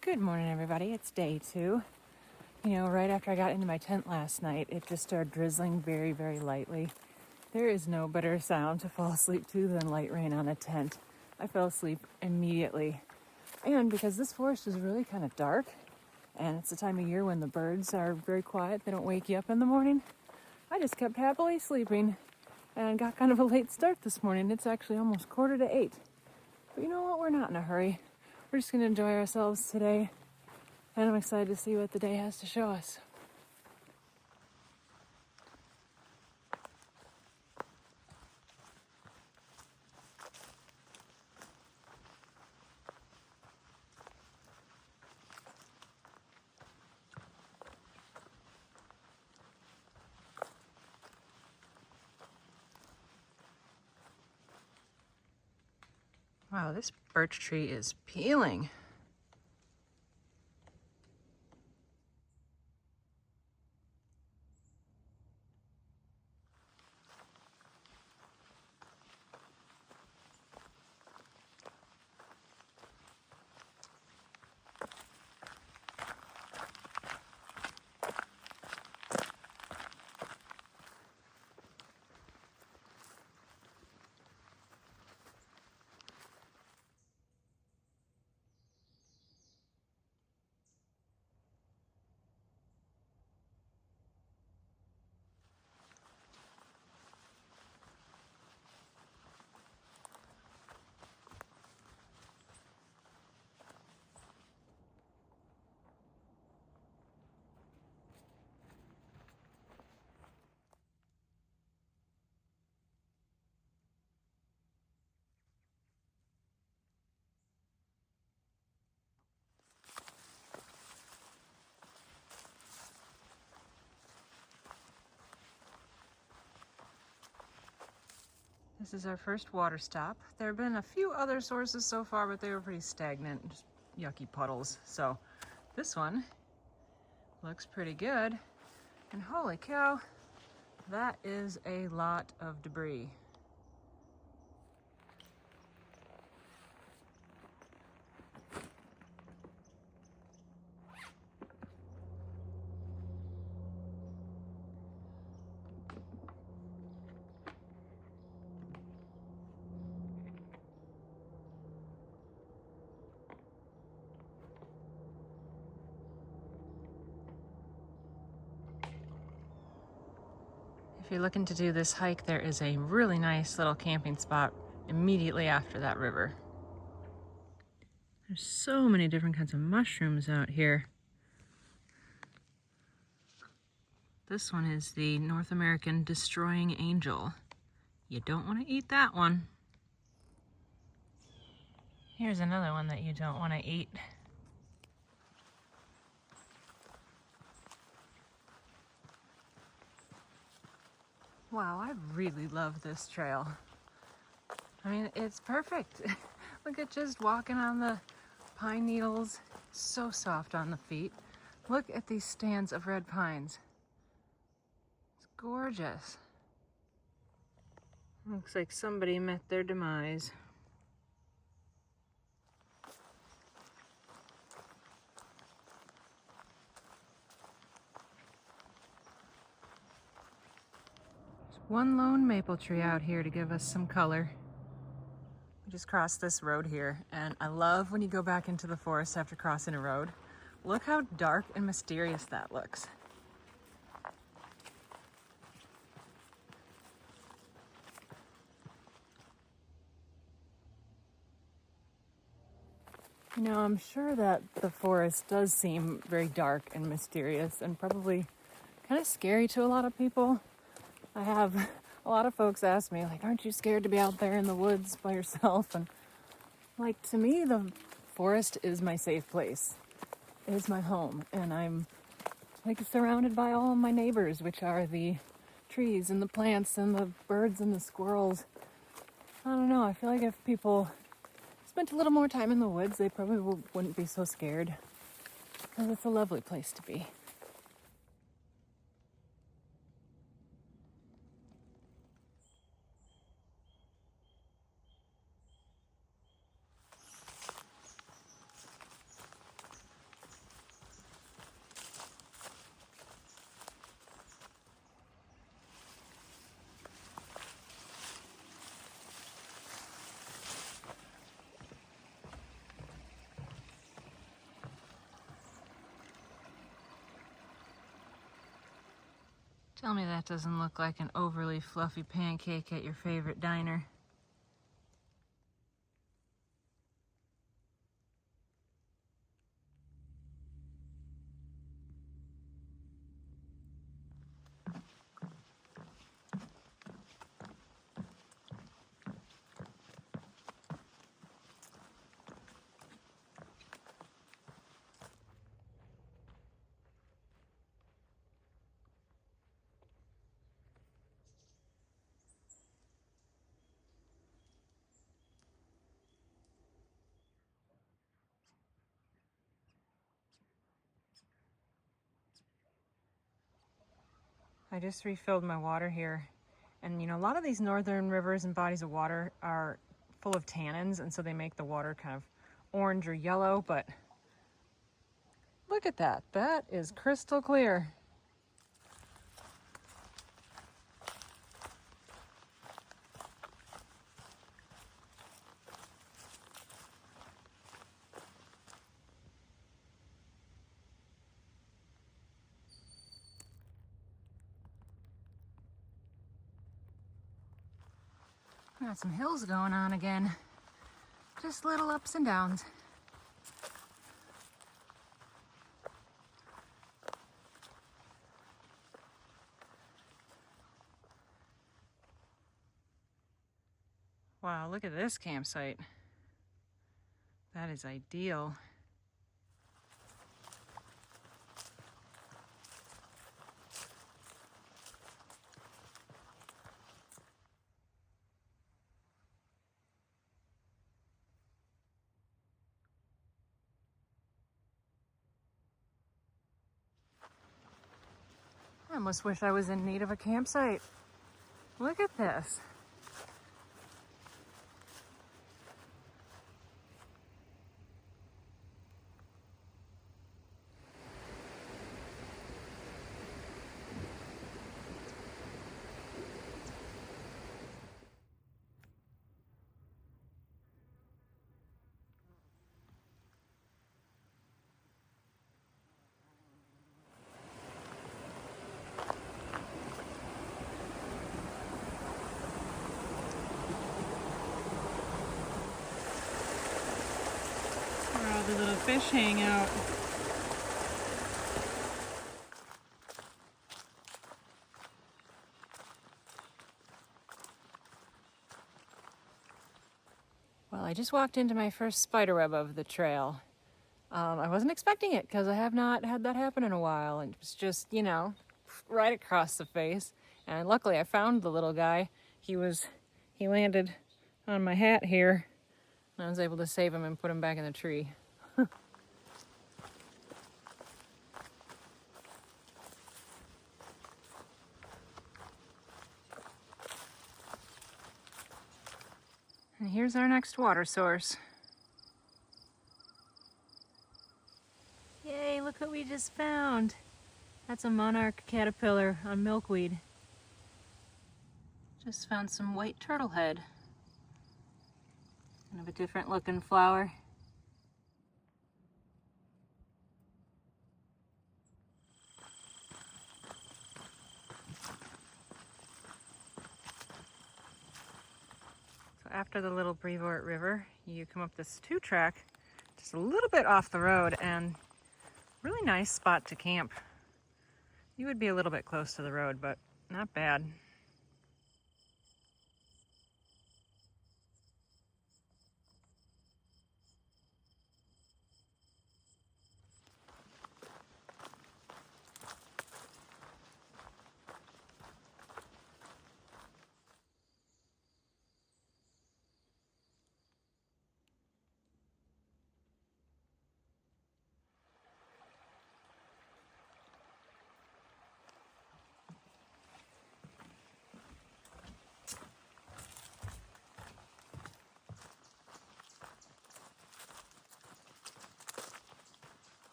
Good morning, everybody. It's day 2. You know, right after I got into my tent last night, it just started drizzling very, very lightly. There is no better sound to fall asleep to than light rain on a tent. I fell asleep immediately. And because this forest is really kind of dark, and it's the time of year when the birds are very quiet, they don't wake you up in the morning, I just kept happily sleeping and got kind of a late start this morning. It's actually almost 7:45. But you know what? We're not in a hurry. We're just going to enjoy ourselves today, and I'm excited to see what the day has to show us. Wow, this birch tree is peeling. This is our first water stop. There have been a few other sources so far, but they were pretty stagnant, just yucky puddles. So this one looks pretty good. And holy cow, that is a lot of debris. If you're looking to do this hike, there is a really nice little camping spot immediately after that river. There's so many different kinds of mushrooms out here. This one is the North American Destroying Angel. You don't want to eat that one. Here's another one that you don't want to eat. Wow, I really love this trail. I mean, it's perfect. Look at just walking on the pine needles. So soft on the feet. Look at these stands of red pines. It's gorgeous. Looks like somebody met their demise. One lone maple tree out here to give us some color. We just crossed this road here, and I love when you go back into the forest after crossing a road. Look how dark and mysterious that looks. You know, I'm sure that the forest does seem very dark and mysterious and probably kind of scary to a lot of people. I have a lot of folks ask me, like, aren't you scared to be out there in the woods by yourself? And like, to me, the forest is my safe place. It is my home. And I'm like surrounded by all of my neighbors, which are the trees and the plants and the birds and the squirrels. I don't know. I feel like if people spent a little more time in the woods, they probably wouldn't be so scared. Because it's a lovely place to be. Tell me that doesn't look like an overly fluffy pancake at your favorite diner. I just refilled my water here. And you know, a lot of these northern rivers and bodies of water are full of tannins, and so they make the water kind of orange or yellow, but look at that. That is crystal clear. Got some hills going on again. Just little ups and downs. Wow, look at this campsite. That is ideal. I almost wish I was in need of a campsite. Look at this. Where all the little fish hang out. Well, I just walked into my first spiderweb of the trail. I wasn't expecting it because I have not had that happen in a while, and it was just, you know, right across the face. And luckily I found the little guy. He landed on my hat here, and I was able to save him and put him back in the tree. And here's our next water source. Yay, look what we just found. That's a monarch caterpillar on milkweed. Just found some white turtlehead. Kind of a different looking flower. So after the little Brevort River, you come up this 2-track, just a little bit off the road, and really nice spot to camp. You would be a little bit close to the road, but not bad.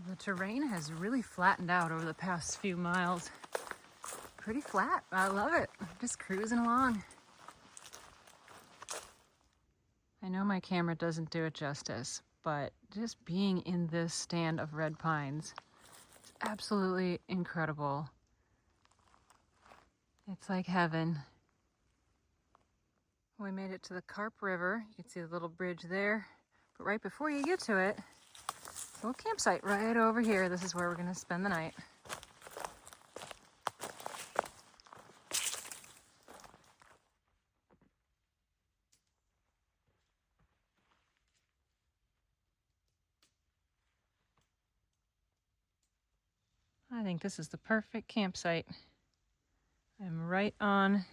The terrain has really flattened out over the past few miles. pretty flat. I love it. Just cruising along. I know my camera doesn't do it justice, but just being in this stand of red pines is absolutely incredible. It's like heaven. We made it to the Carp River. You can see the little bridge there. But right before you get to it, a little campsite right over here. This is where we're gonna spend the night. I think this is the perfect campsite. I'm right on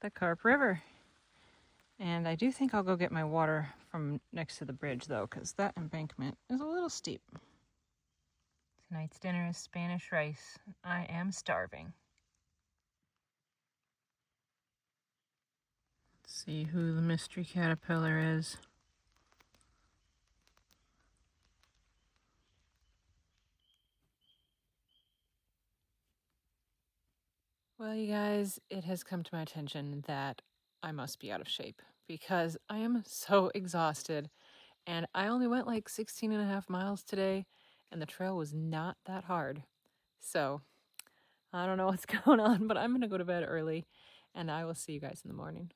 the Carp River. And I do think I'll go get my water from next to the bridge though, because that embankment is a little steep. Tonight's dinner is Spanish rice. I am starving. Let's see who the mystery caterpillar is. Well, you guys, it has come to my attention that I must be out of shape because I am so exhausted and I only went like 16 and a half miles today and the trail was not that hard. So I don't know what's going on, but I'm going to go to bed early and I will see you guys in the morning.